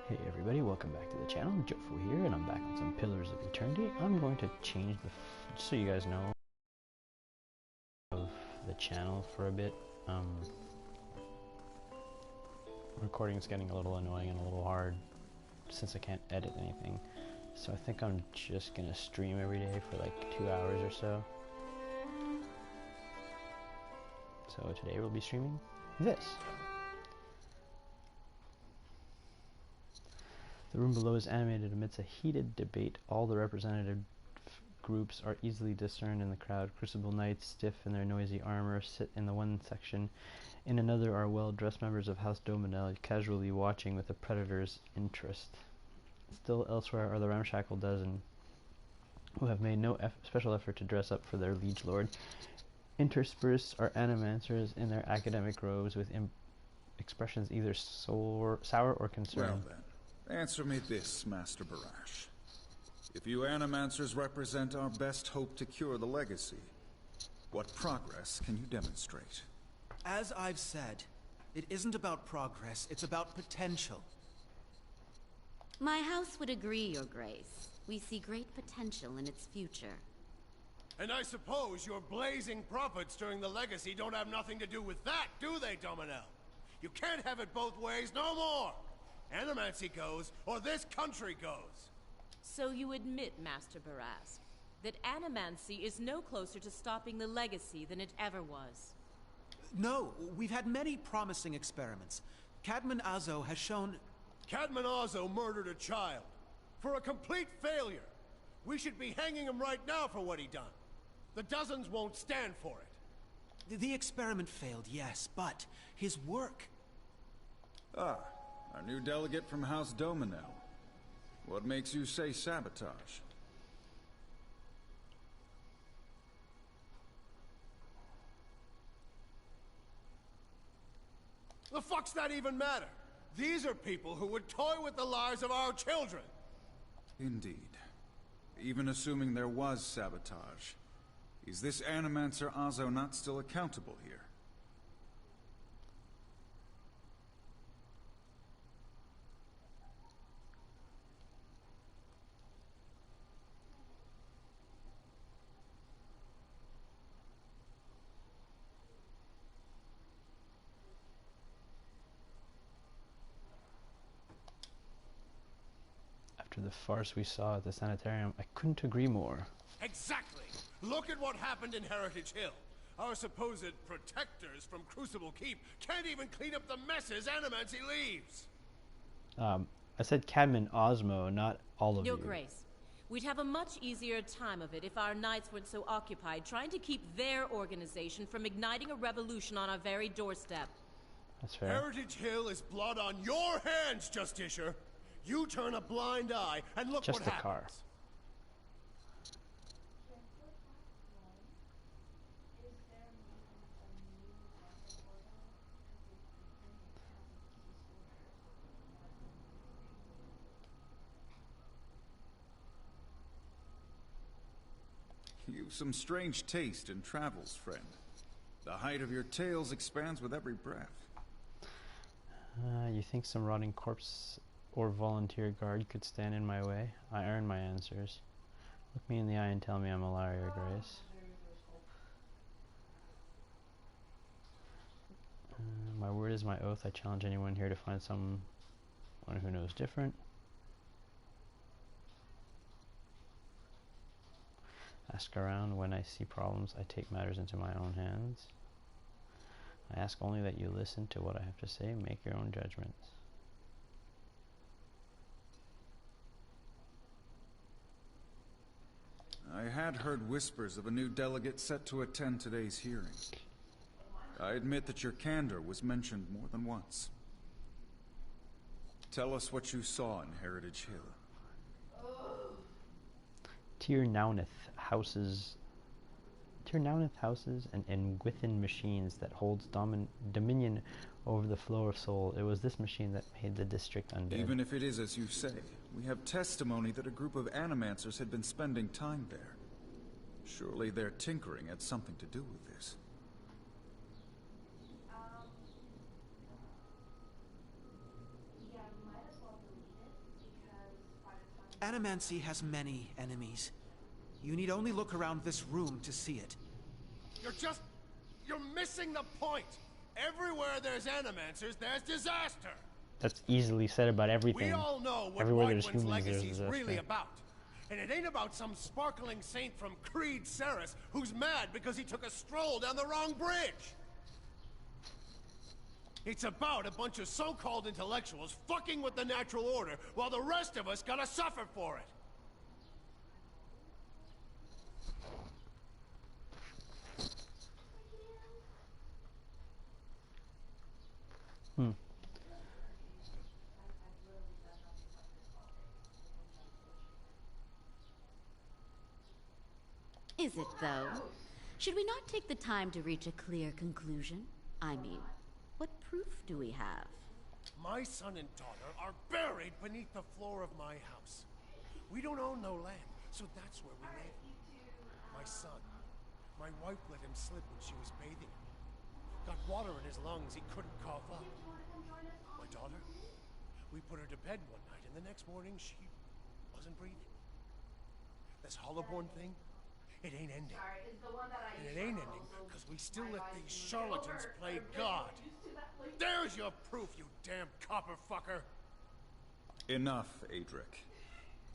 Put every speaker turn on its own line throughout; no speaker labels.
Hey everybody, welcome back to the channel. Jofu here, and I'm back on some Pillars of Eternity. I'm going to change just so you guys know, of the channel for a bit. Recording's getting a little annoying and a little hard since I can't edit anything. So I think I'm just gonna stream every day for like 2 hours or so. So today we'll be streaming this. The room below is animated amidst a heated debate. All the representative groups are easily discerned in the crowd. Crucible knights, stiff in their noisy armor, sit in the one section. In another are well-dressed members of House Dominel, casually watching with a predator's interest. Still elsewhere are the ramshackle dozen, who have made no special effort to dress up for their liege lord. Interspersed are animancers in their academic robes with expressions either sour or concerned.
Well then, answer me this, Master Barash. If you animancers represent our best hope to cure the legacy, what progress can you demonstrate?
As I've said, it isn't about progress, it's about potential.
My house would agree, Your Grace. We see great potential in its future.
And I suppose your blazing profits during the legacy don't have nothing to do with that, do they, Dominel? You can't have it both ways no more! Animancy goes, or this country goes!
So you admit, Master Barask, that animancy is no closer to stopping the legacy than it ever was?
No, we've had many promising experiments. Cadman Azo has shown...
Cadman Azo murdered a child. For a complete failure. We should be hanging him right now for what he done. The dozens won't stand for it.
The experiment failed, yes, but his work...
Ah, our new delegate from House Dominel. What makes you say sabotage?
The fuck's that even matter? These are people who would toy with the lives of our children.
Indeed. Even assuming there was sabotage, is this Animancer Azo not still accountable here?
After the farce we saw at the sanitarium, I couldn't agree more.
Exactly! Look at what happened in Heritage Hill. Our supposed protectors from Crucible Keep can't even clean up the messes Animancy leaves!
I said Cadman Osmo, not all of
Your
you.
Grace, we'd have a much easier time of it if our knights weren't so occupied trying to keep their organization from igniting a revolution on our very doorstep.
That's fair.
Heritage Hill is blood on your hands, Justicia! You turn a blind eye and look
Just
what
the
happens.
car.
You've some strange taste in travels, friend. The height of your tales expands with every breath.
You think some rotting corpse or volunteer guard could stand in my way? I earn my answers. Look me in the eye and tell me I'm a liar, Your Grace. My word is my oath. I challenge anyone here to find someone who knows different. Ask around. When I see problems, I take matters into my own hands. I ask only that you listen to what I have to say. Make your own judgments.
I had heard whispers of a new delegate set to attend today's hearing. I admit that your candor was mentioned more than once. Tell us what you saw in Heritage Hill.
Tir Nauneth houses and within machines that holds dominion over the flow of soul. It was this machine that made the district undead.
Even if it is as you say, we have testimony that a group of animancers had been spending time there. Surely their tinkering had something to do with this.
Animancy has many enemies. You need only look around this room to see it.
You're missing the point. Everywhere there's animancers, there's disaster.
That's easily said about everything.
We all know what
Everywhere there's
White Wind's
humans, there's
legacy's
disaster.
really about. And it ain't about some sparkling saint from Creed Ceres who's mad because he took a stroll down the wrong bridge. It's about a bunch of so-called intellectuals fucking with the natural order while the rest of us gotta suffer for it.
Is it, though? Should we not take the time to reach a clear conclusion? I mean, what proof do we have?
My son and daughter are buried beneath the floor of my house. We don't own no land, so that's where we live. My son, my wife let him slip when she was bathing him. Got water in his lungs he couldn't cough up. My daughter, we put her to bed one night, and the next morning she wasn't breathing. This Hollowborn thing, it ain't ending. And it ain't ending because we still let these charlatans play God. There's your proof, you damn copper fucker.
Enough, Adric.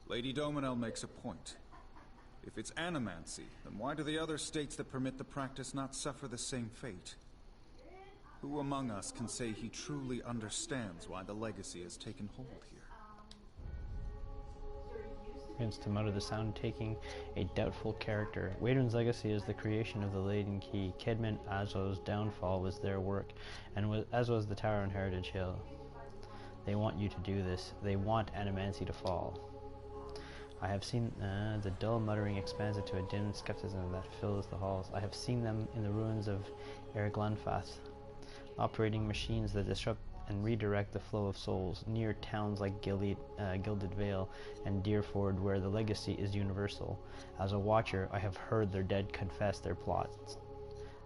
Lady Dominel makes a point. If it's animancy, then why do the other states that permit the practice not suffer the same fate? Who among us can say he truly understands why the legacy has taken hold here?
Begins to mutter the sound, taking a doubtful character. Waydun's legacy is the creation of the Leaden Key. Kedman Azo's downfall was their work, and as was the Tower on Heritage Hill. They want you to do this. They want Animancy to fall. I have seen the dull muttering expands into a dim skepticism that fills the halls. I have seen them in the ruins of Erglanfath, operating machines that disrupt and redirect the flow of souls near towns like Gilded Vale and Deerford, where the legacy is universal. As a watcher, I have heard their dead confess their plots.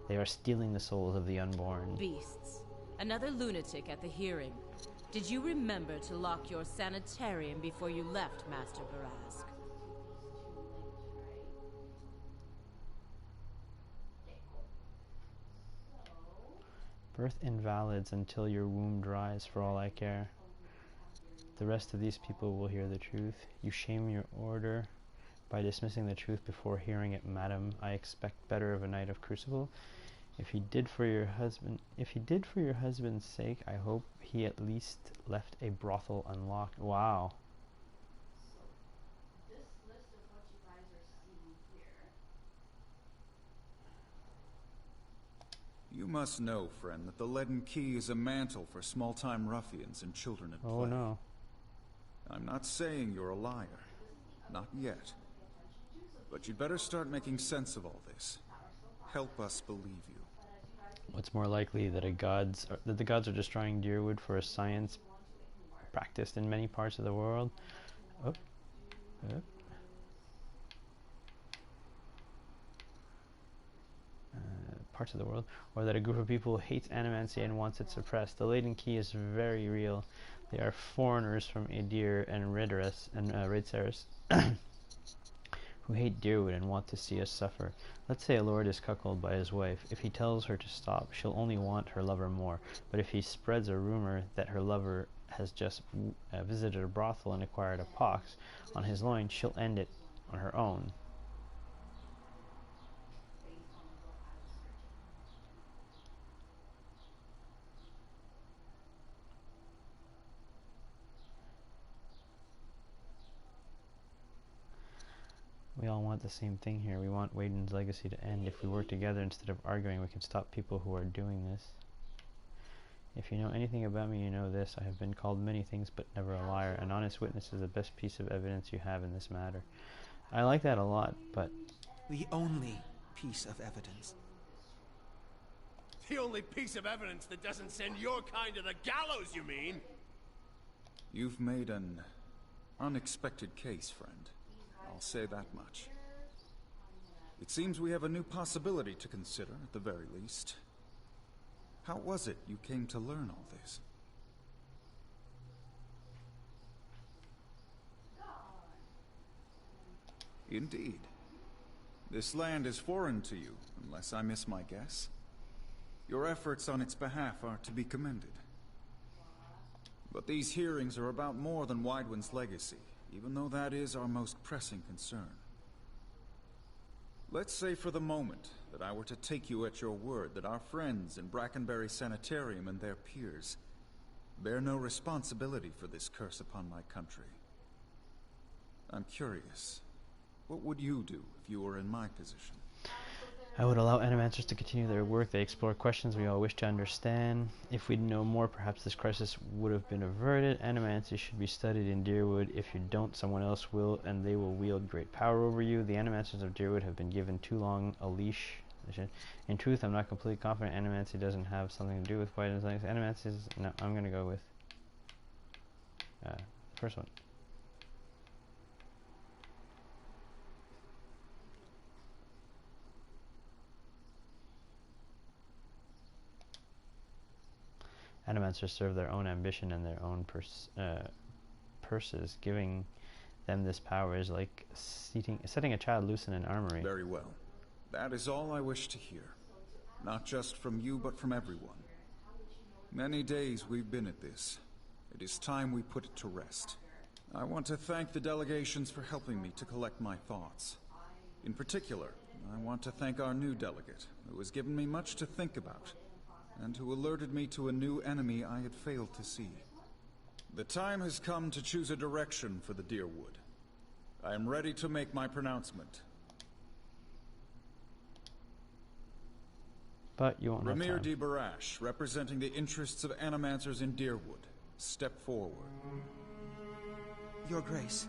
They are stealing the souls of the unborn.
Beasts. Another lunatic at the hearing. Did you remember to lock your sanitarium before you left, Master Barask?
Birth invalids until your womb dries, for all I care. The rest of these people will hear the truth. You shame your order by dismissing the truth before hearing it, madam. I expect better of a knight of Crucible. If he did for your husband's sake, I hope he at least left a brothel unlocked. Wow.
You must know, friend, that the Leaden Key is a mantle for small-time ruffians and children at play.
Oh no.
I'm not saying you're a liar. Not yet. But you'd better start making sense of all this. Help us believe you.
What's more likely, that the gods are destroying Deerwood for a science practiced in many parts of the world? Parts of the world, or that a group of people hates animancy and wants it suppressed. The Leaden Key is very real. They are foreigners from Adir and Redceres who hate Deerwood and want to see us suffer. Let's say a lord is cuckolded by his wife. If he tells her to stop, she'll only want her lover more. But if he spreads a rumor that her lover has just visited a brothel and acquired a pox on his loin, she'll end it on her own. We all want the same thing here. We want Waydun's legacy to end. If we work together instead of arguing, we can stop people who are doing this. If you know anything about me, you know this. I have been called many things, but never a liar. An honest witness is the best piece of evidence you have in this matter. I like that a lot, but...
The only piece of evidence.
The only piece of evidence that doesn't send your kind to the gallows, you mean?
You've made an unexpected case, friend. I'll say that much. It seems we have a new possibility to consider, at the very least. How was it you came to learn all this? Indeed. This land is foreign to you, unless I miss my guess. Your efforts on its behalf are to be commended. But these hearings are about more than Widewind's legacy, even though that is our most pressing concern. Let's say for the moment that I were to take you at your word that our friends in Brackenbury Sanitarium and their peers bear no responsibility for this curse upon my country. I'm curious, what would you do if you were in my position?
I would allow animancers to continue their work. They explore questions we all wish to understand. If we'd know more, perhaps this crisis would have been averted. Animancy should be studied in Deerwood. If you don't, someone else will, and they will wield great power over you. The animancers of Deerwood have been given too long a leash. In truth, I'm not completely confident animancy doesn't have something to do with Biden's legacy. Animancy is... No, I'm going to go with... first one. Animancers serve their own ambition and their own purses. Giving them this power is like setting a child loose in an armory.
Very well. That is all I wish to hear. Not just from you, but from everyone. Many days we've been at this. It is time we put it to rest. I want to thank the delegations for helping me to collect my thoughts. In particular, I want to thank our new delegate, who has given me much to think about, and who alerted me to a new enemy I had failed to see. The time has come to choose a direction for the Deerwood. I am ready to make my pronouncement.
But you won't have
Ramir
time.
D. Barash, representing the interests of animancers in Deerwood, step forward.
Your Grace.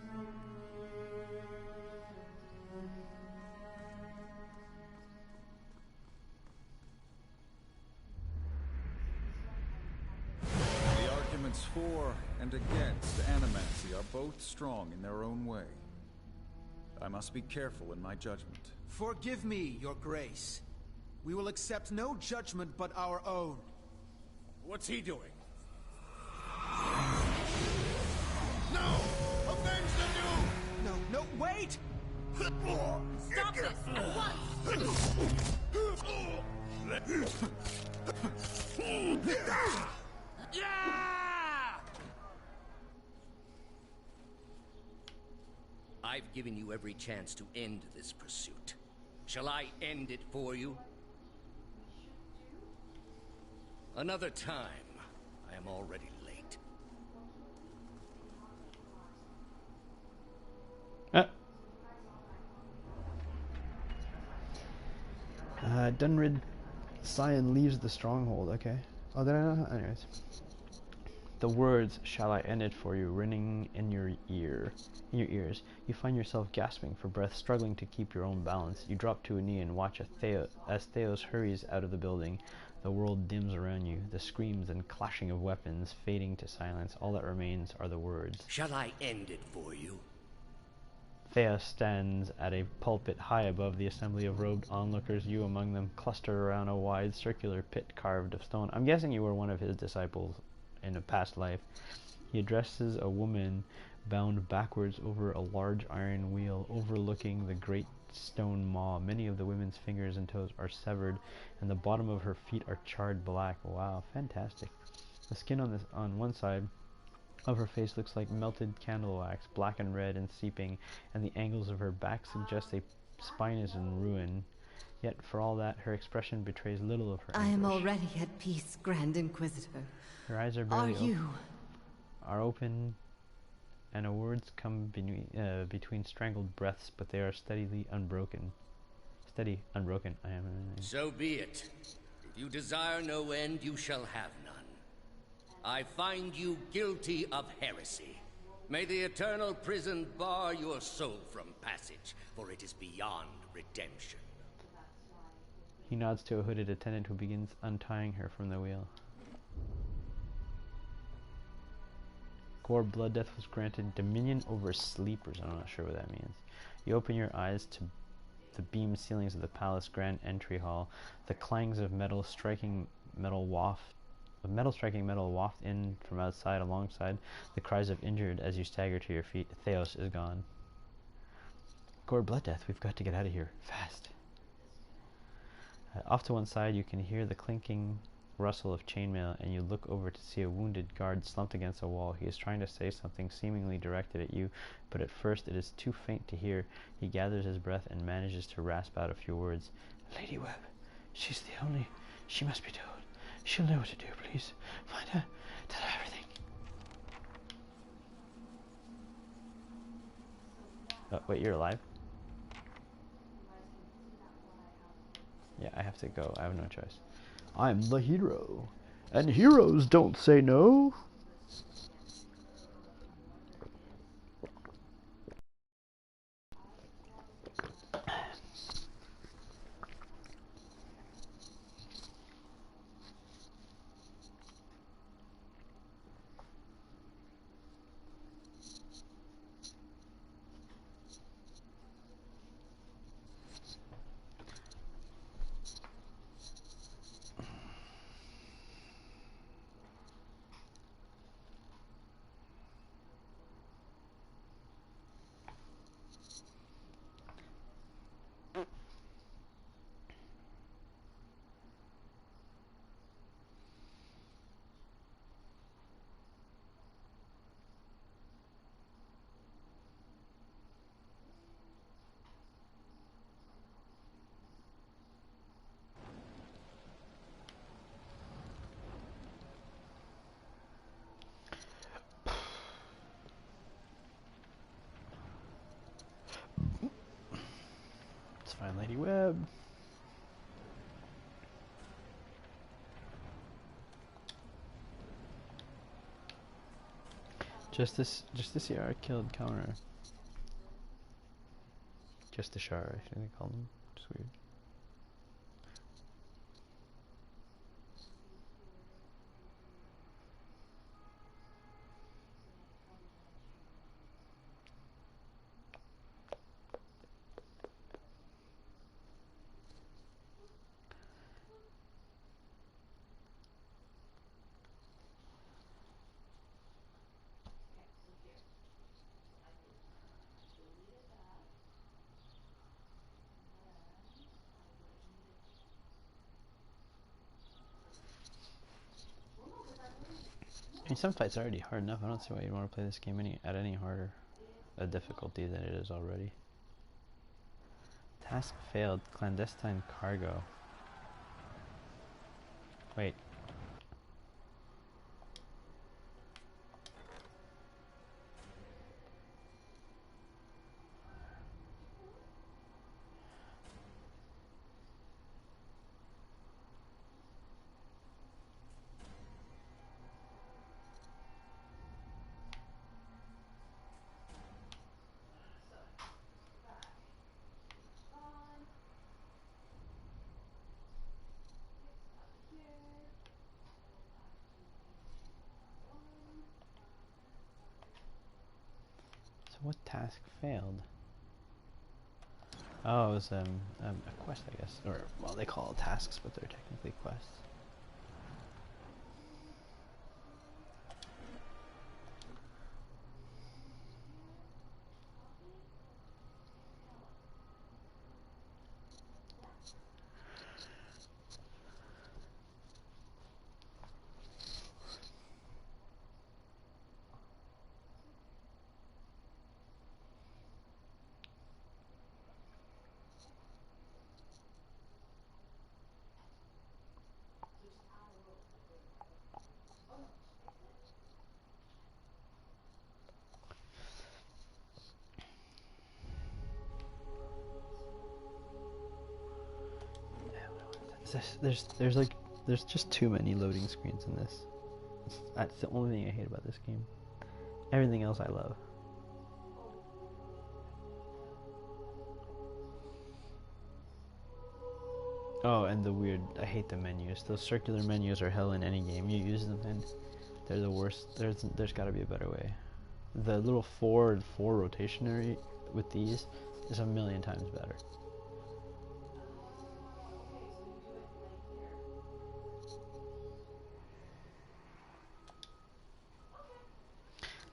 The arguments for and against animancy are both strong in their own way. I must be careful in my judgment.
Forgive me, Your Grace. We will accept no judgment but our own.
What's he doing? No! Avenge the new!
No, wait!
Stop this! At once!
Yeah!
I've given you every chance to end this pursuit. Shall I end it for you? Another time. I am already late.
Dunrid Scion leaves the stronghold, okay. Oh, did I know? Anyways. The words, "Shall I end it for you," ringing in your ears. You find yourself gasping for breath, struggling to keep your own balance. You drop to a knee and watch as Theos hurries out of the building. The world dims around you, the screams and clashing of weapons fading to silence. All that remains are the words.
Shall I end it for you?
Theos stands at a pulpit high above the assembly of robed onlookers. You among them cluster around a wide circular pit carved of stone. I'm guessing you were one of his disciples in a past life. He addresses a woman bound backwards over a large iron wheel overlooking the great stone maw. Many of the women's fingers and toes are severed, and the bottom of her feet are charred black. Wow, fantastic. The skin on one side of her face looks like melted candle wax, black and red and seeping, and the angles of her back suggest a spine is in ruin. Yet, for all that, her expression betrays little of her
I am
anguish.
already at peace, Grand Inquisitor.
Her eyes are
Are
barely
you?
open, and her words come between strangled breaths, but they are steady, unbroken. I am.
So be it. If you desire no end, you shall have none. I find you guilty of heresy. May the eternal prison bar your soul from passage, for it is beyond redemption.
He nods to a hooded attendant who begins untying her from the wheel. Gore Blood Death was granted dominion over sleepers. I'm not sure what that means. You open your eyes to the beam ceilings of the palace grand entry hall. The clangs of metal striking metal waft in from outside, alongside the cries of injured as you stagger to your feet. Theos is gone. Gore Blood Death, we've got to get out of here. Fast. Off to one side, you can hear the clinking rustle of chainmail, and you look over to see a wounded guard slumped against a wall. He is trying to say something seemingly directed at you, but at first it is too faint to hear. He gathers his breath and manages to rasp out a few words. Lady Webb, she's the only... She must be told. She'll know what to do, please. Find her. Tell her everything. Oh, wait, you're alive? Yeah, I have to go. I have no choice. I'm the hero. And heroes don't say no. Let's find Lady Webb. Just this year I killed Counter. Just the Shar, I think they call them. Just weird. I mean, some fights are already hard enough. I don't see why you'd want to play this game at any harder a difficulty than it is already. Task failed. Clandestine cargo. Wait. So what task failed? Oh, it was a quest, I guess. Or, well, they call it tasks, but they're technically quests. There's just too many loading screens in this. That's the only thing I hate about this game. Everything else I love. Oh, and the weird, I hate the menus. Those circular menus are hell in any game you use them in. They're the worst. There's got to be a better way. The little 4 and 4 rotationary with these is a million times better.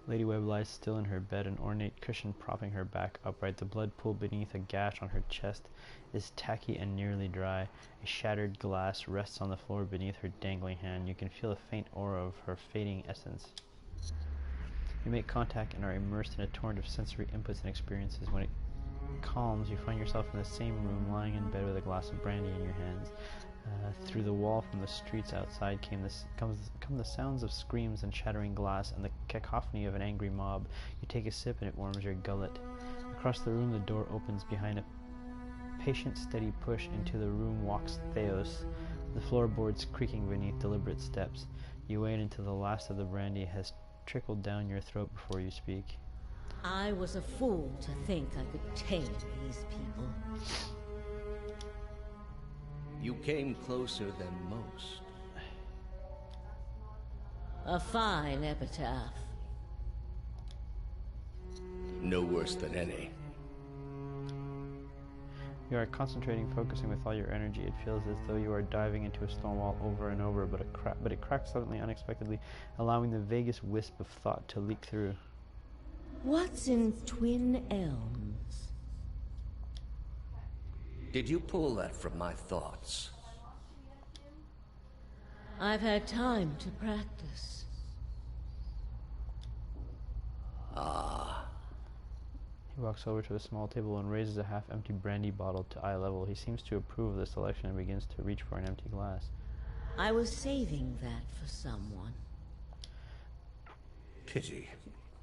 Lady Webb lies still in her bed, an ornate cushion propping her back upright. The blood pool beneath a gash on her chest is tacky and nearly dry. A shattered glass rests on the floor beneath her dangling hand. You can feel a faint aura of her fading essence. You make contact and are immersed in a torrent of sensory inputs and experiences. When it calms, you find yourself in the same room, lying in bed with a glass of brandy in your hands. Through the wall from the streets outside come the sounds of screams and shattering glass and the cacophony of an angry mob. You take a sip and it warms your gullet. Across the room, the door opens. Behind a patient, steady push into the room walks Theos, the floorboards creaking beneath deliberate steps. You wait until the last of the brandy has trickled down your throat before you speak.
I was a fool to think I could tame these people.
You came closer than most.
A fine epitaph.
No worse than any.
You are concentrating, focusing with all your energy. It feels as though you are diving into a stone wall over and over, but it cracks suddenly, unexpectedly, allowing the vaguest wisp of thought to leak through.
What's in Twin Elms?
Did you pull that from my thoughts?
I've had time to practice.
Ah.
He walks over to a small table and raises a half-empty brandy bottle to eye level. He seems to approve of the selection and begins to reach for an empty glass.
I was saving that for someone.
Pity.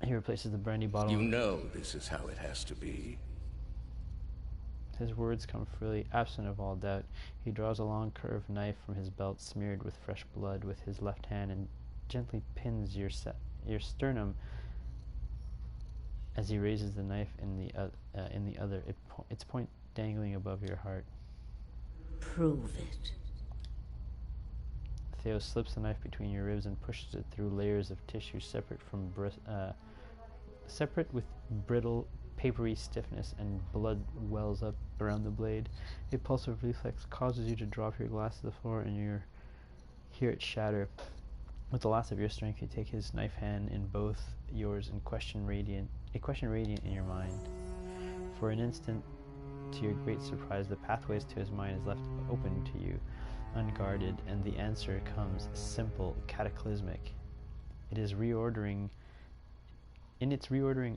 He replaces the brandy bottle.
You know this is how it has to be.
His words come freely, absent of all doubt. He draws a long curved knife from his belt, smeared with fresh blood, with his left hand, and gently pins your sternum as he raises the knife in the other, its point dangling above your heart.
Prove it.
Theo slips the knife between your ribs and pushes it through layers of tissue separate with brittle, papery stiffness, and blood wells up around the blade. A pulse of reflex causes you to drop your glass to the floor, and you hear it shatter. With the last of your strength, you take his knife hand in both yours and question radiant in your mind. For an instant, to your great surprise, the pathways to his mind is left open to you, unguarded, and the answer comes simple, cataclysmic. In its reordering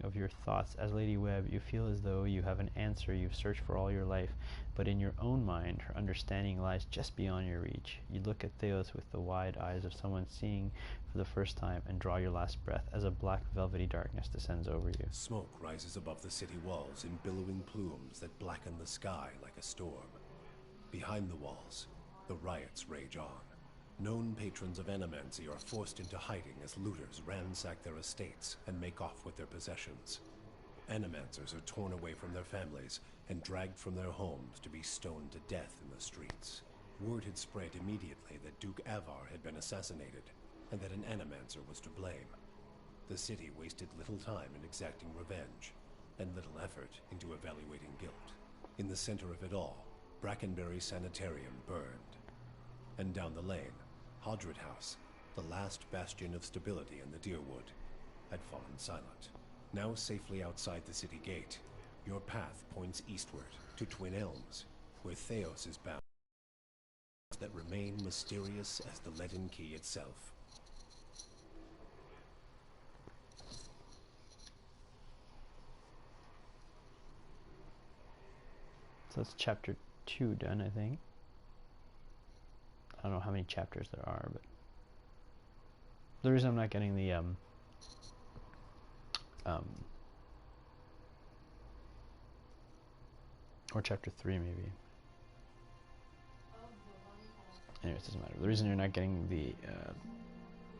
of your thoughts as Lady Webb, you feel as though you have an answer you've searched for all your life, but in your own mind, her understanding lies just beyond your reach. You look at Theos with the wide eyes of someone seeing for the first time and draw your last breath as a black velvety darkness descends over you.
Smoke rises above the city walls in billowing plumes that blacken the sky like a storm. Behind the walls, the riots rage on. Known patrons of Animancy are forced into hiding as looters ransack their estates and make off with their possessions. Animancers are torn away from their families and dragged from their homes to be stoned to death in the streets. Word had spread immediately that Duke Avar had been assassinated, and that an Animancer was to blame. The city wasted little time in exacting revenge, and little effort into evaluating guilt. In the center of it all, Brackenbury Sanitarium burned. And down the lane, Hadrid House, the last bastion of stability in the Deerwood, had fallen silent. Now safely outside the city gate, your path points eastward to Twin Elms, where Theos is bound, that remain mysterious as the leaden key itself.
So that's chapter 2 done, I think. I don't know how many chapters there are, but the reason I'm not getting the or chapter 3 maybe. Anyways, it doesn't matter. The reason you're not getting the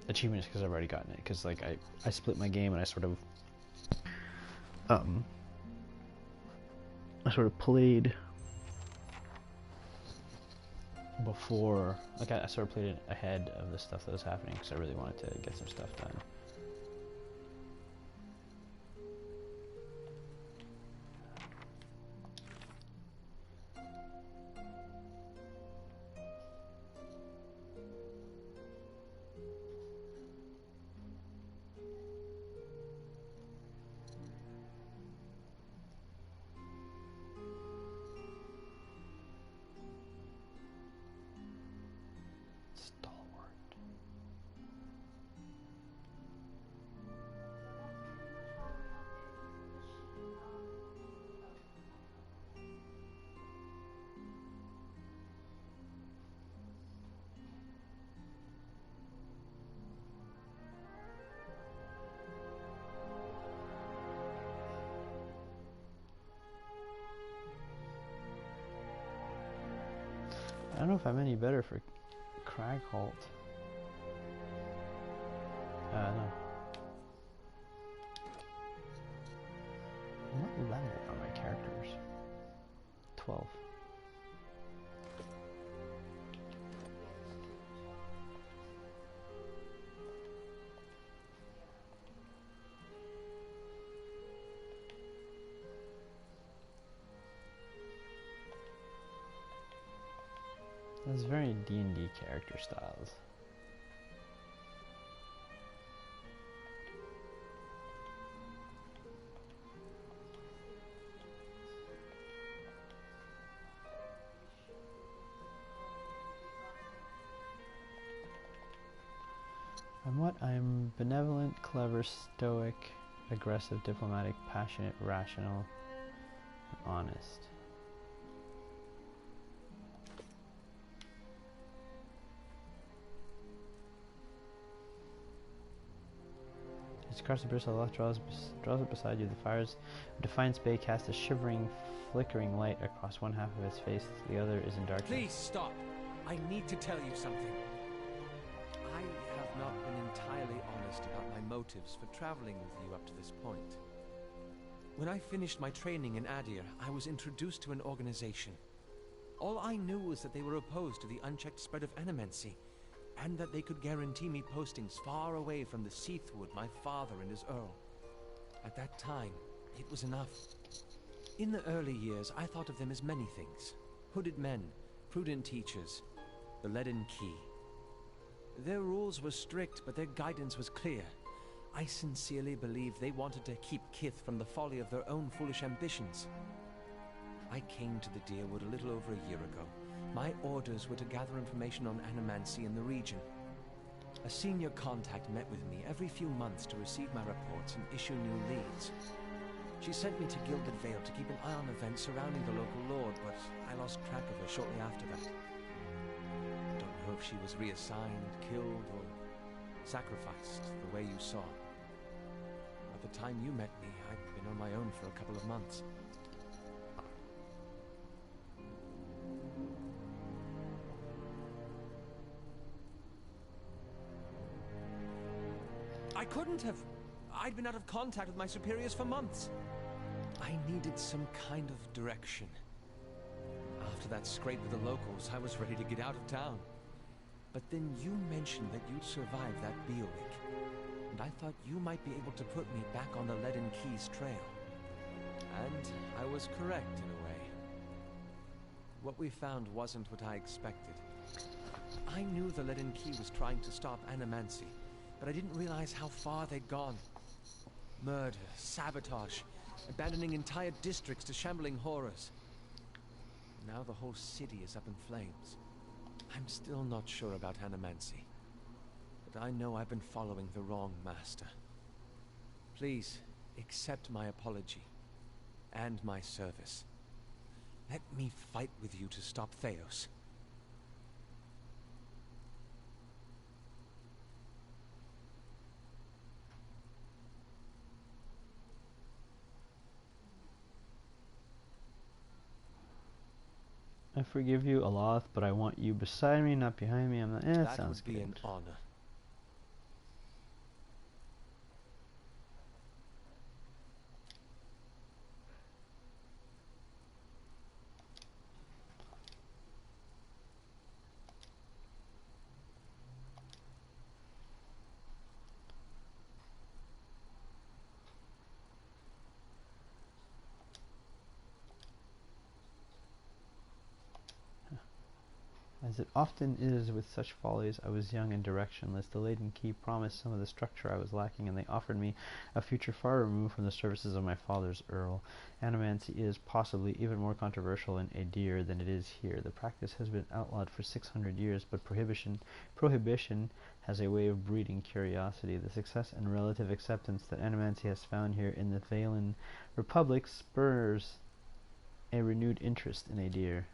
achievement is because I've already gotten it. Because like I split my game and I sort of played before, like I sort of played it ahead of the stuff that was happening because I really wanted to get some stuff done. don't know if I'm any better for Cragholt. No. What level are my characters? 12. That's very D&D character styles. I'm benevolent, clever, stoic, aggressive, diplomatic, passionate, rational, and honest. As you cross the bridge, Allah draws it beside you. The fires of Defiance Bay cast a shivering, flickering light across one half of its face. The other is in darkness.
Please stop. I need to tell you something. I have not been entirely honest about my motives for traveling with you up to this point. When I finished my training in Adir, I was introduced to an organization. All I knew was that they were opposed to the unchecked spread of animancy, and that they could guarantee me postings far away from the Seathwood my father and his Earl. At that time, it was enough. In the early years, I thought of them as many things. Hooded men, prudent teachers, the Leaden Key. Their rules were strict, but their guidance was clear. I sincerely believe they wanted to keep Kith from the folly of their own foolish ambitions. I came to the Deerwood a little over a year ago. My orders were to gather information on animancy in the region. A senior contact met with me every few months to receive my reports and issue new leads. She sent me to Gilded Vale to keep an eye on events surrounding the local lord, but I lost track of her shortly after that. I don't know if she was reassigned, killed, or sacrificed the way you saw. By the time you met me, I'd been on my own for a couple of months. I couldn't have. I'd been out of contact with my superiors for months. I needed some kind of direction. After that scrape with the locals, I was ready to get out of town. But then you mentioned that you'd survived that Beowick, and I thought you might be able to put me back on the Leaden Key's trail. And I was correct in a way. What we found wasn't what I expected. I knew the Leaden Key was trying to stop animancy, but I didn't realize how far they'd gone. Murder, sabotage, abandoning entire districts to shambling horrors. Now the whole city is up in flames. I'm still not sure about animancy, but I know I've been following the wrong master. Please, accept my apology, and my service. Let me fight with you to stop Theos.
I forgive you, Aloth, but I want you beside me, not behind me. I'm not. That sounds
would be
good.
an honor.
As it often is with such follies, I was young and directionless. The Leaden Key promised some of the structure I was lacking, and they offered me a future far removed from the services of my father's Earl. Animancy is possibly even more controversial in Adir than it is here. The practice has been outlawed for 600 years, but prohibition has a way of breeding curiosity. The success and relative acceptance that animancy has found here in the Valen Republic spurs a renewed interest in Adir.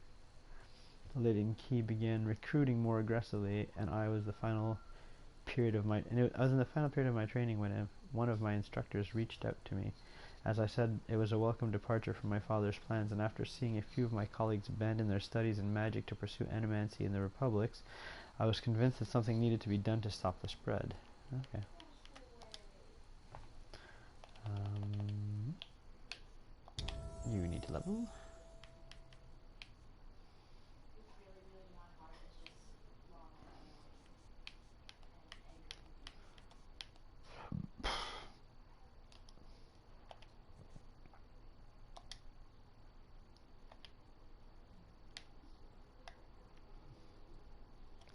Leaden Key began recruiting more aggressively, and I was in the final period of my training when one of my instructors reached out to me As I said, it was a welcome departure from my father's plans, and after seeing a few of my colleagues abandon their studies in magic to pursue animancy in the republics, I was convinced that something needed to be done to stop the spread. Okay. You need to level.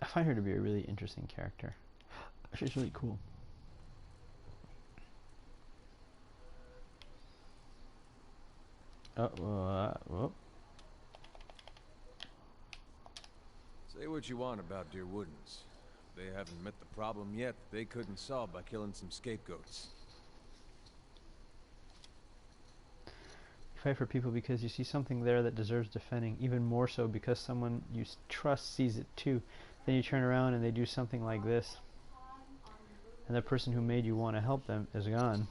I find her to be a really interesting character. She's really cool. Whoop.
Say what you want about Dear Woodens. They haven't met the problem yet they couldn't solve by killing some scapegoats.
You fight for people because you see something there that deserves defending, even more so because someone you trust sees it too. Then you turn around and they do something like this. And the person who made you want to help them is gone.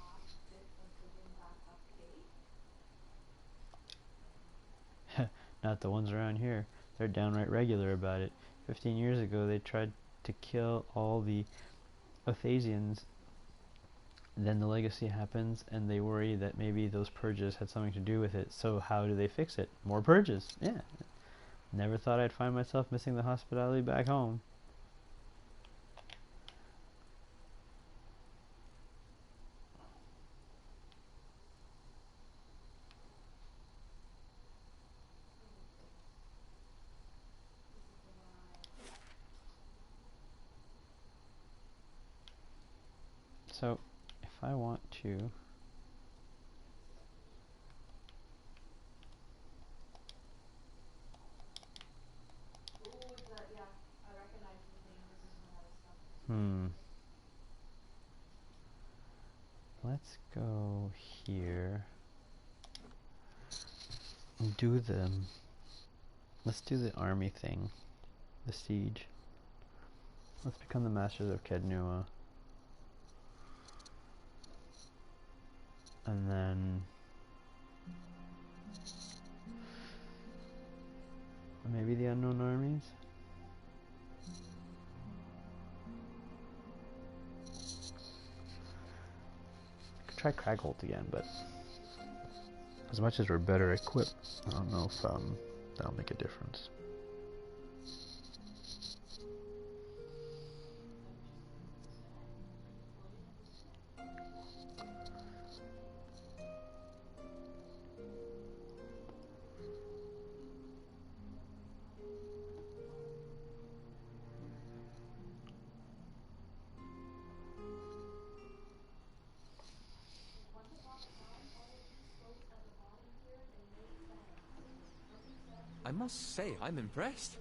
Not the ones around here. They're downright regular about it. 15 years ago they tried to kill all the Othasians. Then the legacy happens and they worry that maybe those purges had something to do with it. So how do they fix it? More purges. Yeah. Never thought I'd find myself missing the hospitality back home. So, if I want to let's go here and let's do the army thing, the siege. Let's become the masters of Kednua. And then maybe the unknown armies? Could try Cragholt again, but as much as we're better equipped, I don't know if that'll make a difference.
I must say, I'm impressed.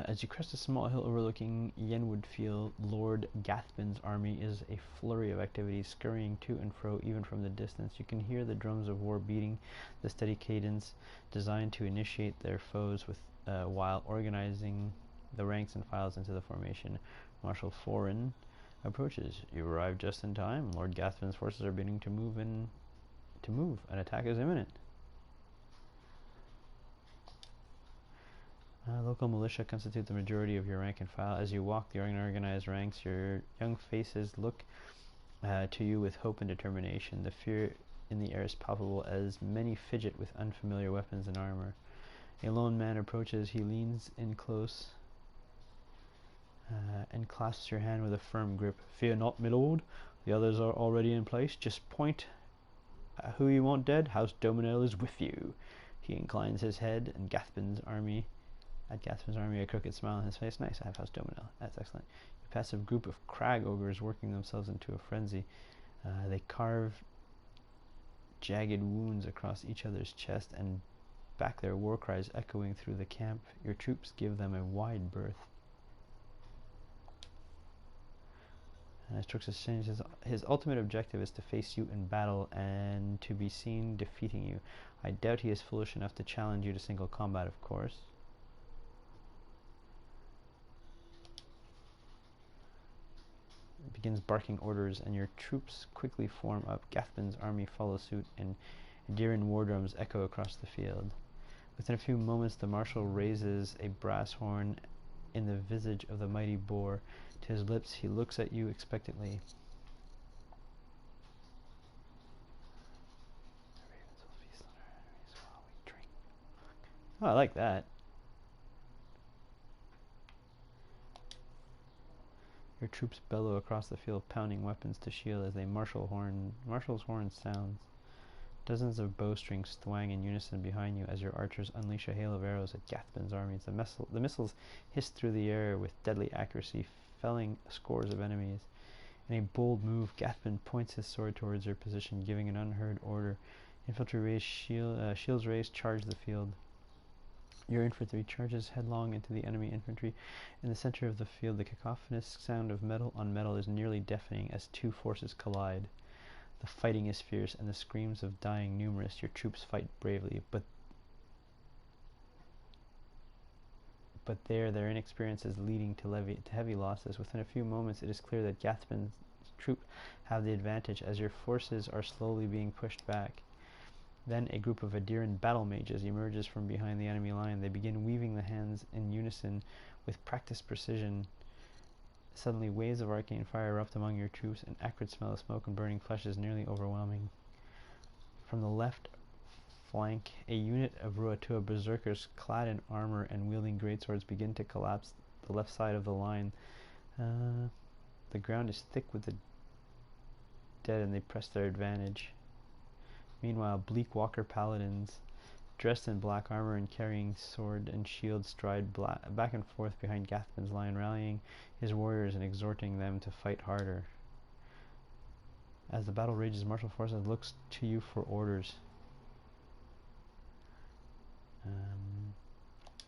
As you crest a small hill overlooking Yenwood Field, Lord Gathbin's army is a flurry of activity, scurrying to and fro even from the distance. You can hear the drums of war beating, the steady cadence designed to initiate their foes with, while organizing the ranks and files into the formation. Marshal Foran approaches. You arrive just in time. Lord Gathbin's forces are beginning to move. An attack is imminent. Local militia constitute the majority of your rank and file. As you walk the unorganized ranks, your young faces look to you with hope and determination. The fear in the air is palpable as many fidget with unfamiliar weapons and armor. A lone man approaches. He leans in close and clasps your hand with a firm grip. Fear not, my lord. The others are already in place. Just point who you want dead. House Dominel is with you. He inclines his head, and Gathbin's army... At Gathbin's army, a crooked smile on his face. Nice, I have House Dominel. That's excellent. You pass a group of crag ogres working themselves into a frenzy. They carve jagged wounds across each other's chest and back their war cries echoing through the camp. Your troops give them a wide berth. Strux has changed. His ultimate objective is to face you in battle and to be seen defeating you. I doubt he is foolish enough to challenge you to single combat, of course. Begins barking orders, and your troops quickly form up. Gathbin's army follows suit, and Adjurned war drums echo across the field. Within a few moments, the marshal raises a brass horn in the visage of the mighty boar. To his lips, he looks at you expectantly. The ravens will feast on our enemies while we drink. Oh, I like that. Your troops bellow across the field, pounding weapons to shield as a marshal's horn sounds. Dozens of bowstrings twang in unison behind you as your archers unleash a hail of arrows at Gathbin's armies. The missiles hiss through the air with deadly accuracy, felling scores of enemies. In a bold move, Gathbin points his sword towards your position, giving an unheard order. Infantry raised, shields raised, charge the field. Your infantry charges headlong into the enemy infantry. In the center of the field, the cacophonous sound of metal on metal is nearly deafening as two forces collide. The fighting is fierce, and the screams of dying numerous. Your troops fight bravely, but their inexperience is leading to heavy losses. Within a few moments, it is clear that Gathbin's troops have the advantage as your forces are slowly being pushed back. Then a group of Adjurned battle mages emerges from behind the enemy line. They begin weaving the hands in unison with practiced precision. Suddenly, waves of arcane fire erupt among your troops. An acrid smell of smoke and burning flesh is nearly overwhelming. From the left flank, a unit of Ruatua berserkers clad in armor and wielding greatswords begin to collapse the left side of the line. The ground is thick with the dead, and they press their advantage. Meanwhile, bleak walker paladins, dressed in black armor and carrying sword and shield, stride back and forth behind Gathbin's line, rallying his warriors and exhorting them to fight harder. As the battle rages, Marshal Forsyth looks to you for orders.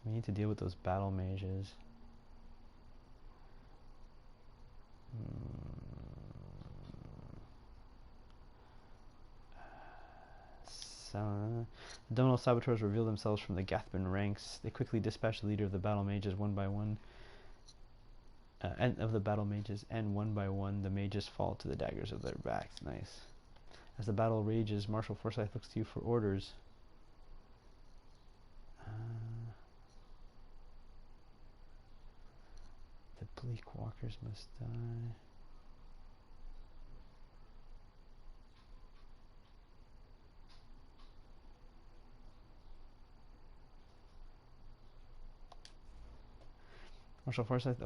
We need to deal with those battle mages. The Dominal saboteurs reveal themselves from the Gathbin ranks. They quickly dispatch the leader of the battle mages one by one. And one by one the mages fall to the daggers of their backs. Nice. As the battle rages, Marshal Forsyth looks to you for orders. The bleak walkers must die. Marshal Forsyth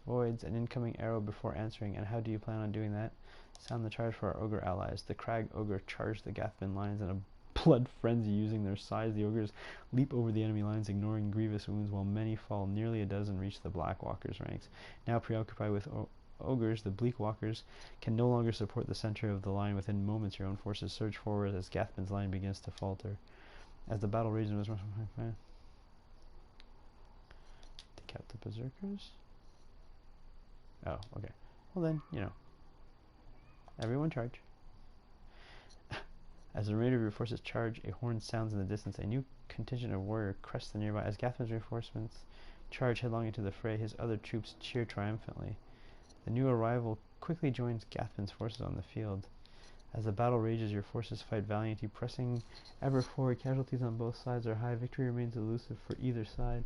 avoids an incoming arrow before answering. And how do you plan on doing that? Sound the charge for our ogre allies. The crag ogre charge the Gathbin lines, and a blood frenzy. Using their size, the ogres leap over the enemy lines, ignoring grievous wounds, while many fall. Nearly a dozen reach the Black Walkers' ranks. Now preoccupied with ogres, the Bleak Walkers can no longer support the center of the line. Within moments, your own forces surge forward as Gathman's line begins to falter. As the battle rages, take out the berserkers. Oh, okay. Well then, everyone charge. As the remainder of your forces charge, a horn sounds in the distance. A new contingent of warrior crests the nearby. As Gathman's reinforcements charge headlong into the fray, his other troops cheer triumphantly. The new arrival quickly joins Gathman's forces on the field. As the battle rages, your forces fight valiantly, pressing ever forward. Casualties on both sides are high. Victory remains elusive for either side.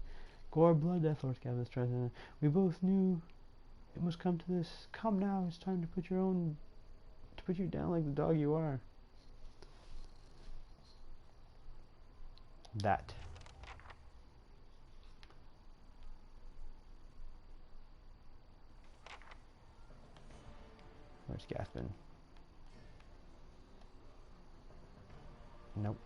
Gore, blood, death, Lord Gathman's trying. We both knew it must come to this. Come now, it's time to put you down like the dog you are. That. Where's Gathman? Nope.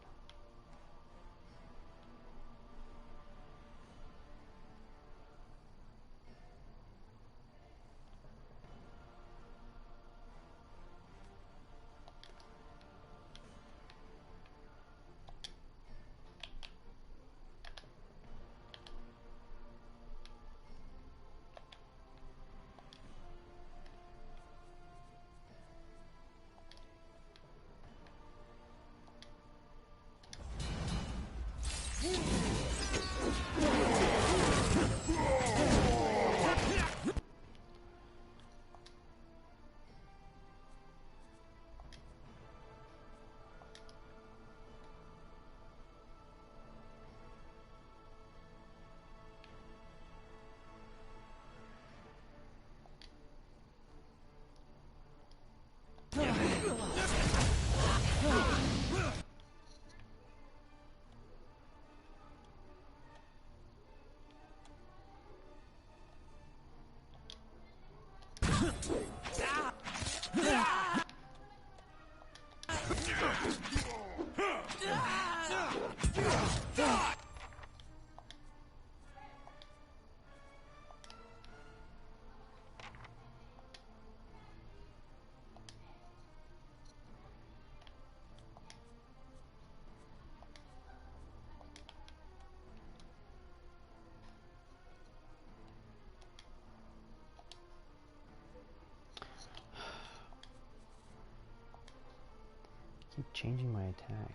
Keep changing my attack.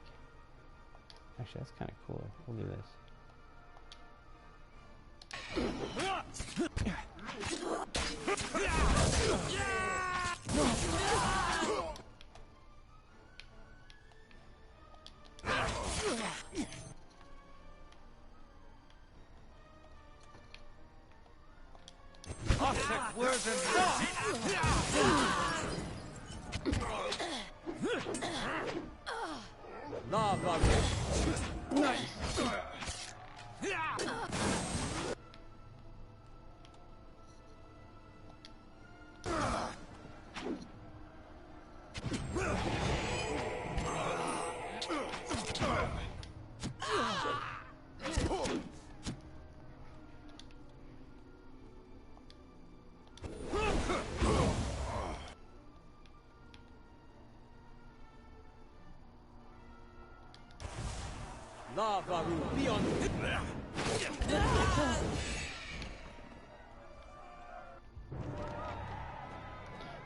Actually, that's kind of cool. We'll do this.
Lava will be on.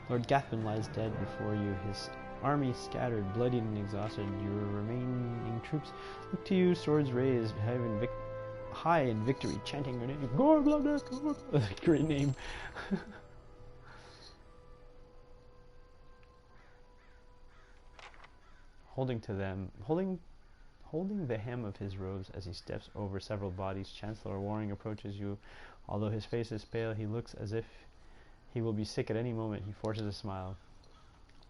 Lord Gathman lies dead before you, his army scattered, bloodied and exhausted. Your remaining troops look to you, swords raised, high in victory, chanting your name. Gore, blood, death, gore. Great name. Holding the hem of his robes as he steps over several bodies, Chancellor Waring approaches you. Although his face is pale, he looks as if he will be sick at any moment. He forces a smile.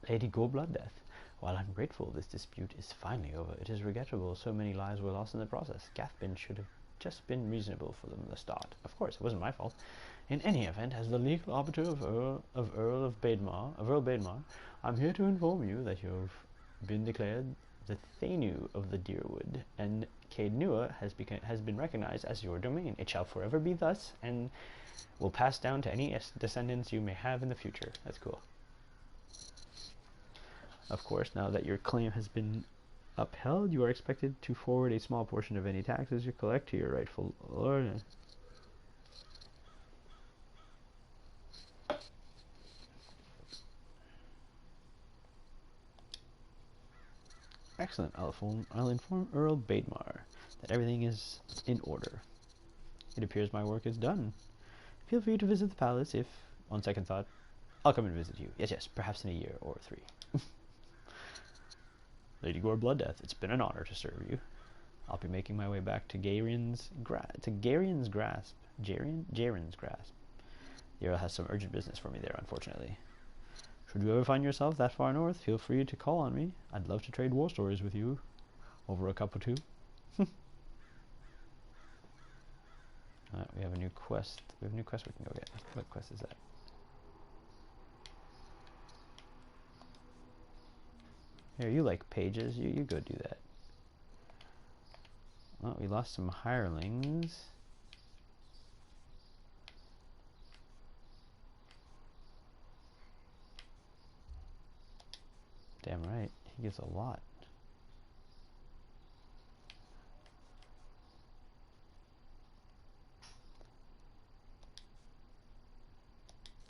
Lady Blooddeath, while I'm grateful this dispute is finally over, it is regrettable so many lives were lost in the process. Gathman should have just been reasonable for them at the start. Of course, it wasn't my fault. In any event, as the legal arbiter of Earl Baidmar, I'm here to inform you that you've been declared the Thenu of the Deerwood, and Cade Nua has been recognized as your domain. It shall forever be thus, and will pass down to any descendants you may have in the future. That's cool. Of course, now that your claim has been upheld, you are expected to forward a small portion of any taxes you collect to your rightful lord. Excellent. I'll inform Earl Baidmar that everything is in order. It appears my work is done. Feel free to visit the palace if, on second thought, I'll come and visit you. Yes, perhaps in a year or 3. Lady Gore Blooddeath, it's been an honor to serve you. I'll be making my way back to Garen's Grasp. The Earl has some urgent business for me there, unfortunately. Should you ever find yourself that far north, feel free to call on me. I'd love to trade war stories with you. Over a cup or two. We have a new quest. We have a new quest we can go get. What quest is that? Here, you like pages. You go do that. Well, we lost some hirelings. Damn right. He gives a lot.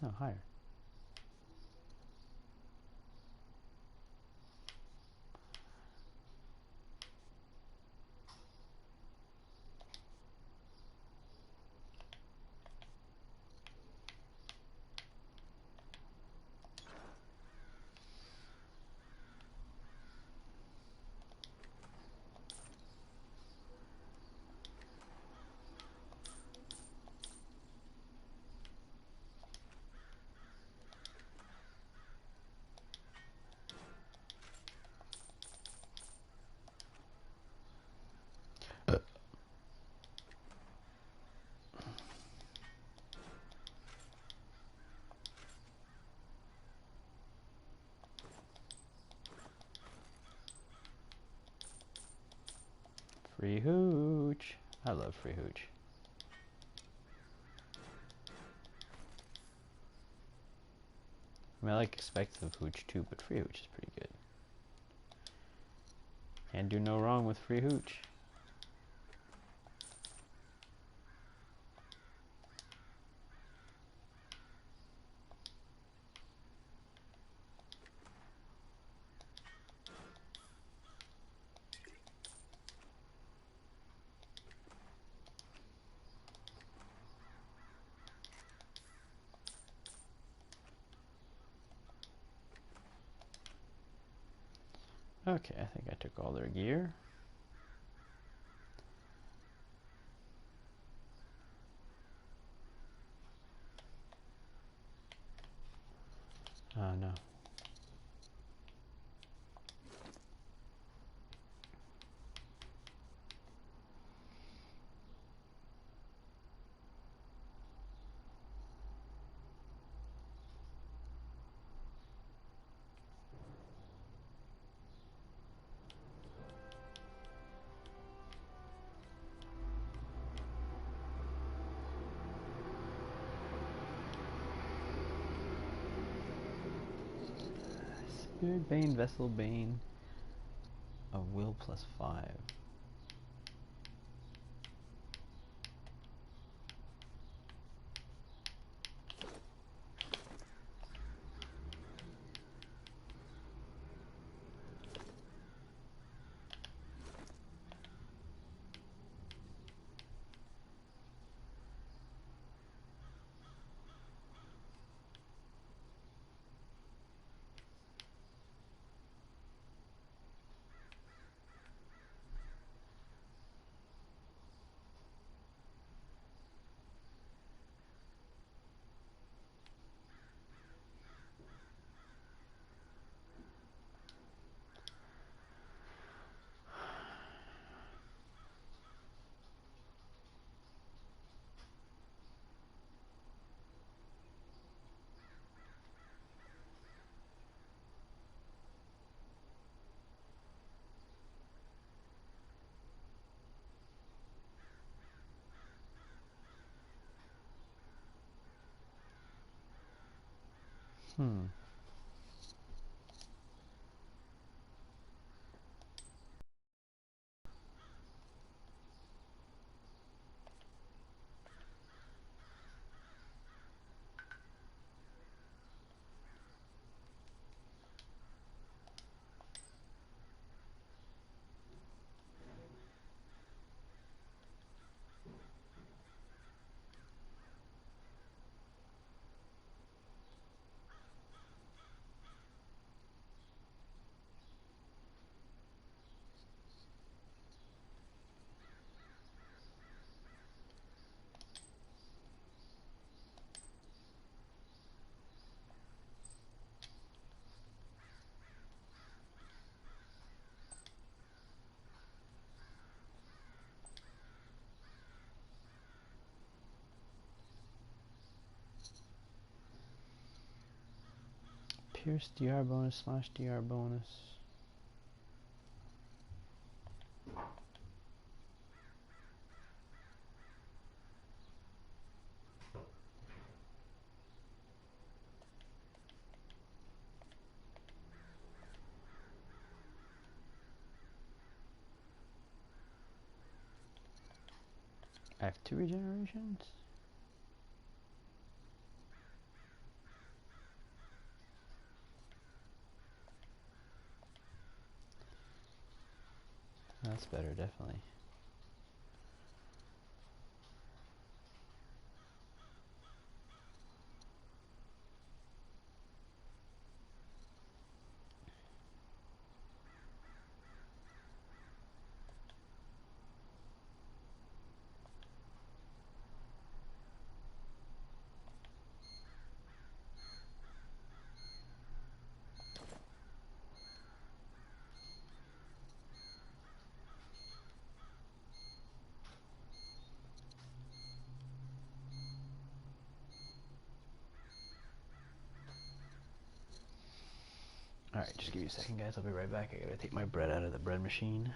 Oh, higher. Free hooch. I love free hooch. I mean, I like expensive hooch too, but free hooch is pretty good. Can't do no wrong with free hooch. Okay, I think I took all their gear. No. Spirit Bane, Vessel Bane, a will +5. Hmm. Pierce DR bonus, slash DR bonus. I have 2 regenerations? That's better, definitely. Alright, just give me a second, guys. I'll be right back. I gotta take my bread out of the bread machine.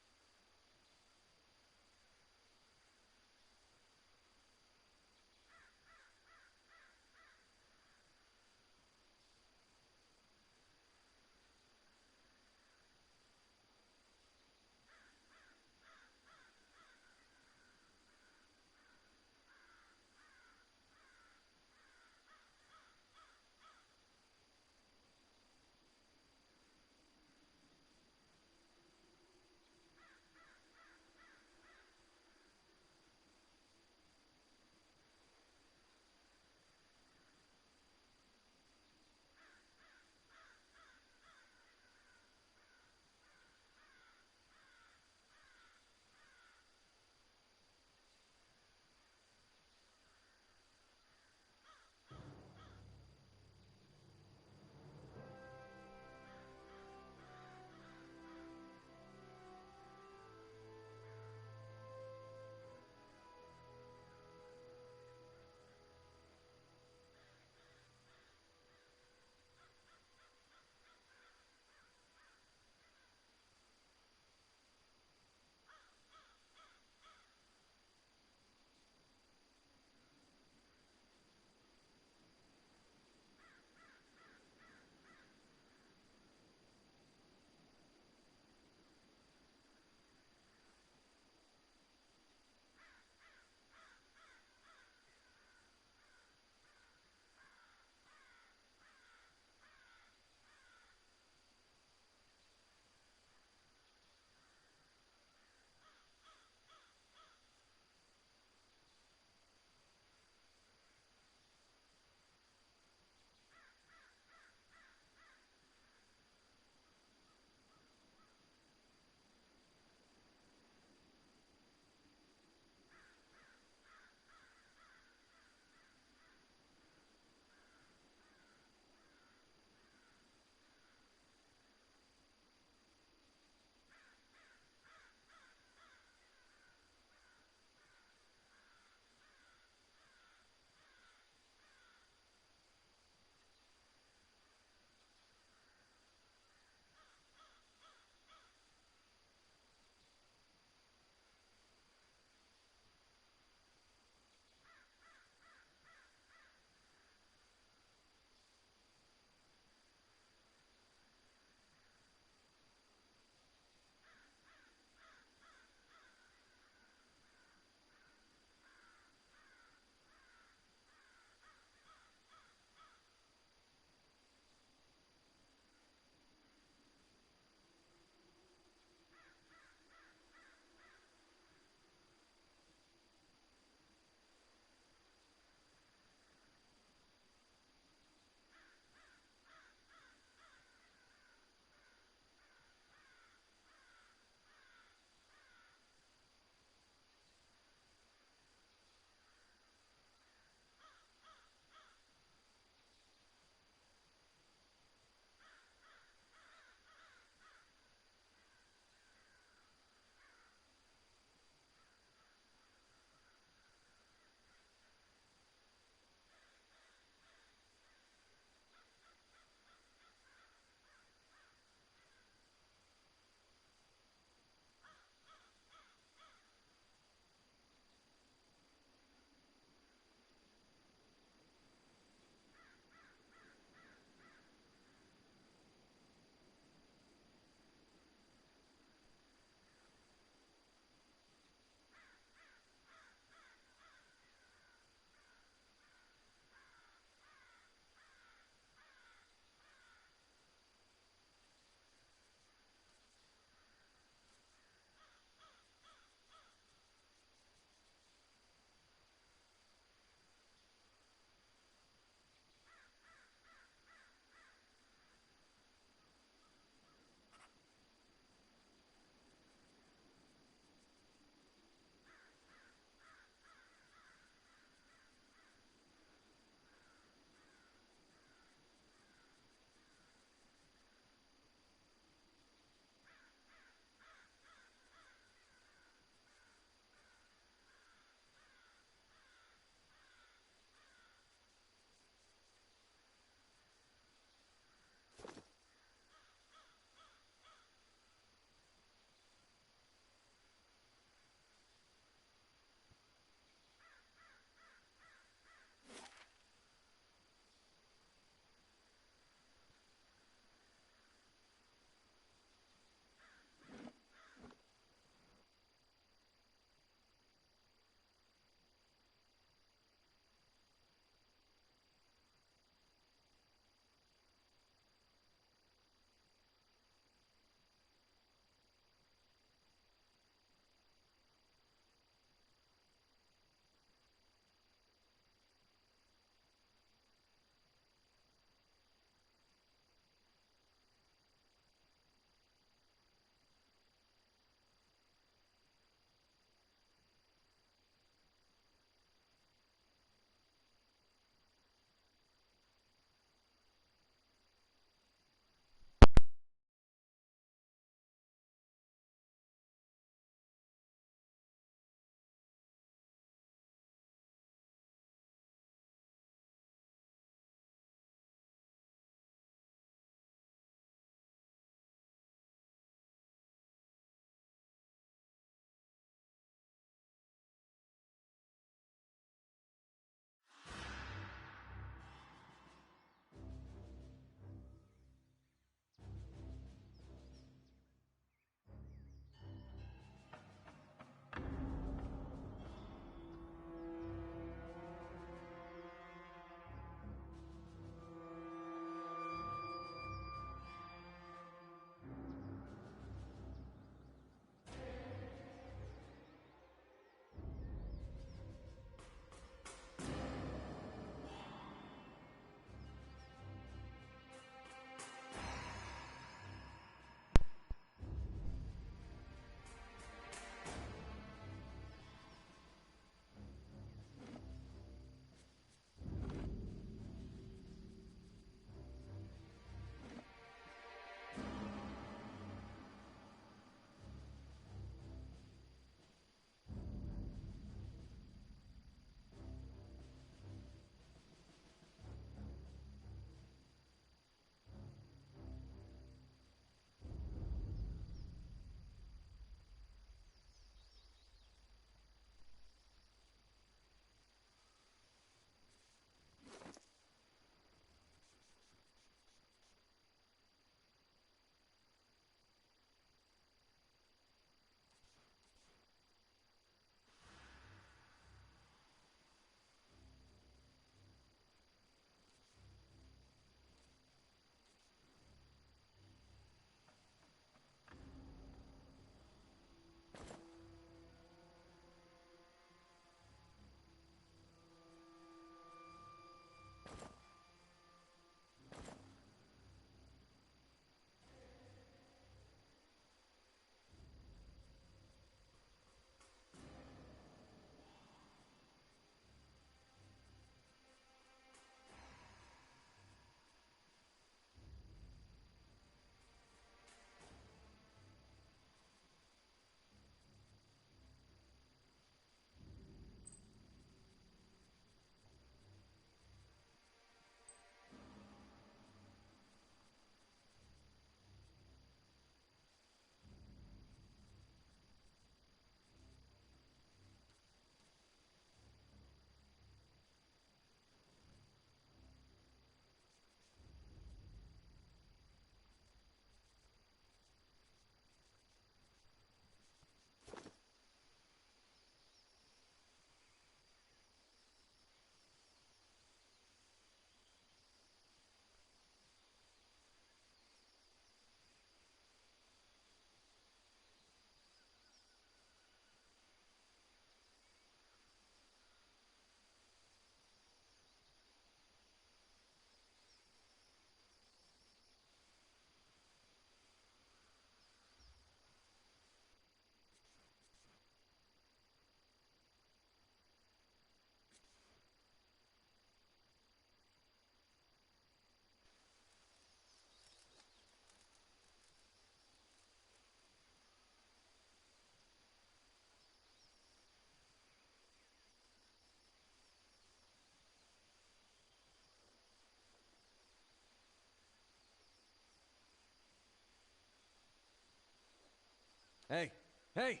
Hey! Hey!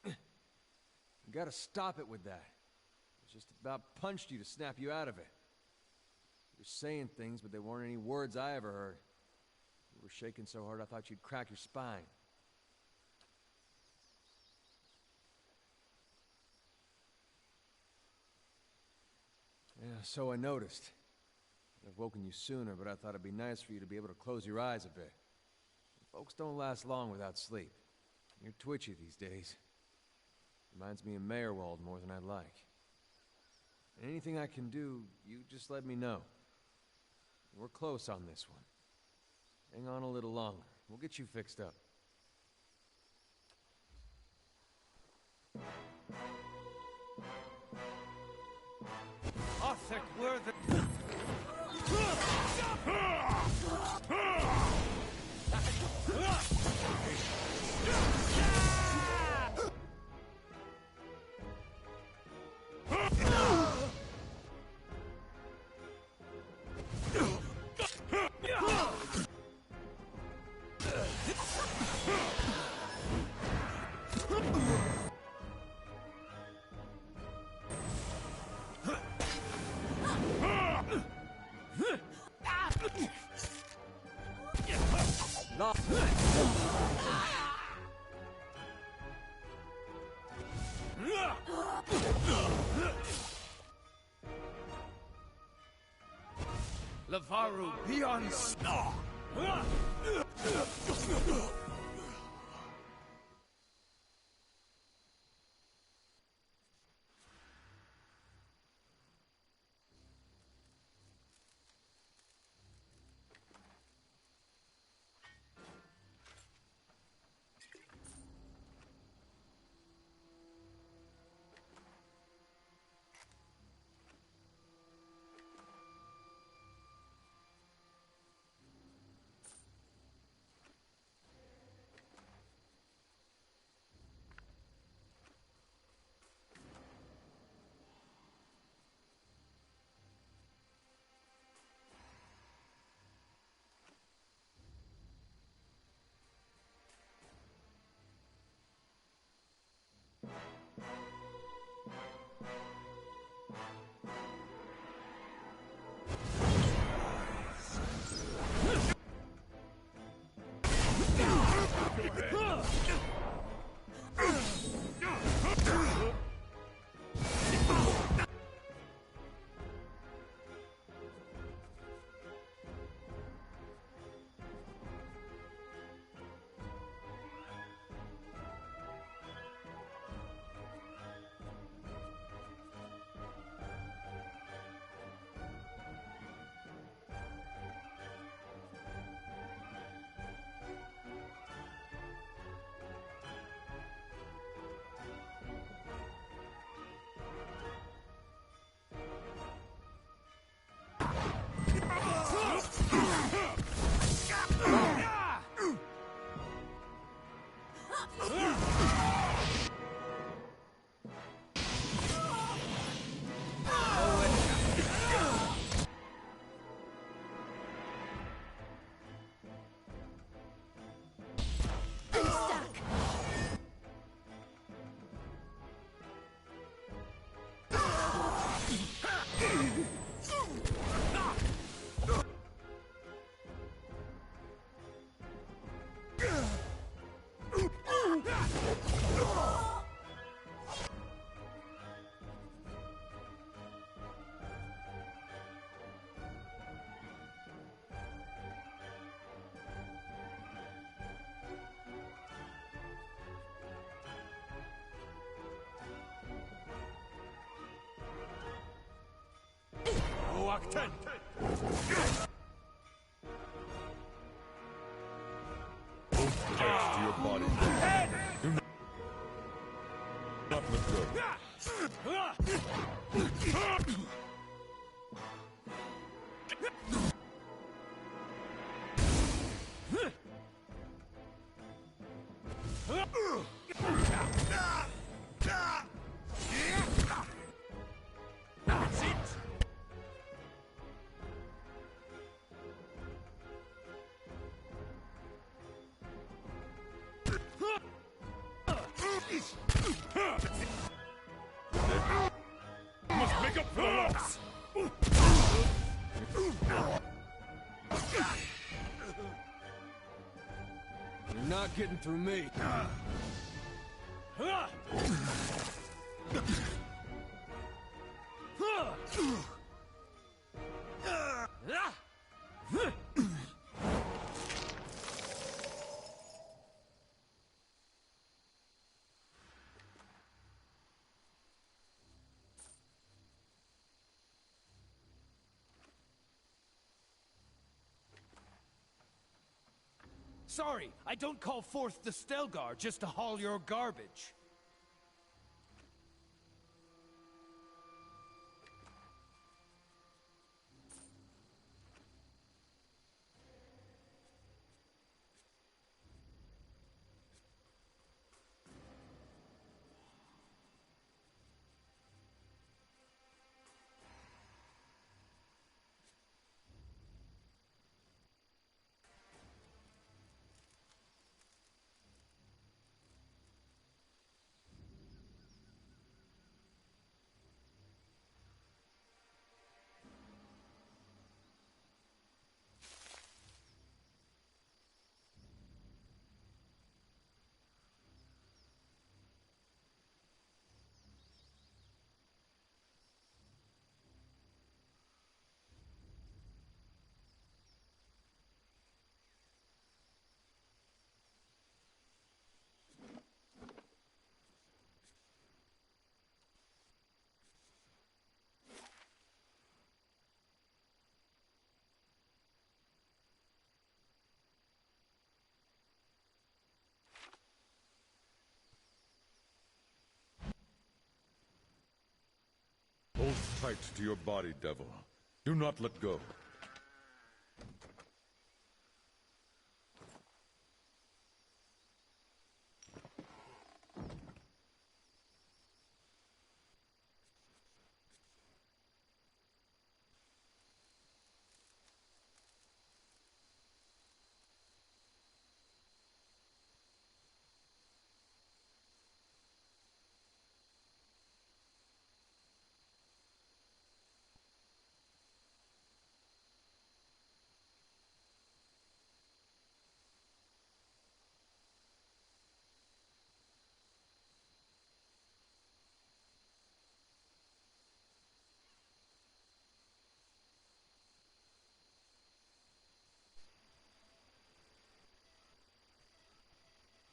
You gotta stop it with that. I just about punched you to snap you out of it. You were saying things, but they weren't any words I ever heard. You were shaking so hard I thought you'd crack your spine. Yeah, so I noticed. I've woken you sooner, but I thought it'd be nice for you to be able to close your eyes a bit. Folks don't last long without sleep. You're twitchy these days. Reminds me of Meyerwald more than I'd like. Anything I can do, you just let me know. We're close on this one. Hang on a little longer. We'll get you fixed up.
Arthur, we're the... Lavaru, beyond... Octet!
Attached to your body. Do not let go. Make up for the loss!
You're not getting through me. Sorry, I don't call forth the Stelgar just to haul your garbage.
Hold tight to your body, devil. Do not let go.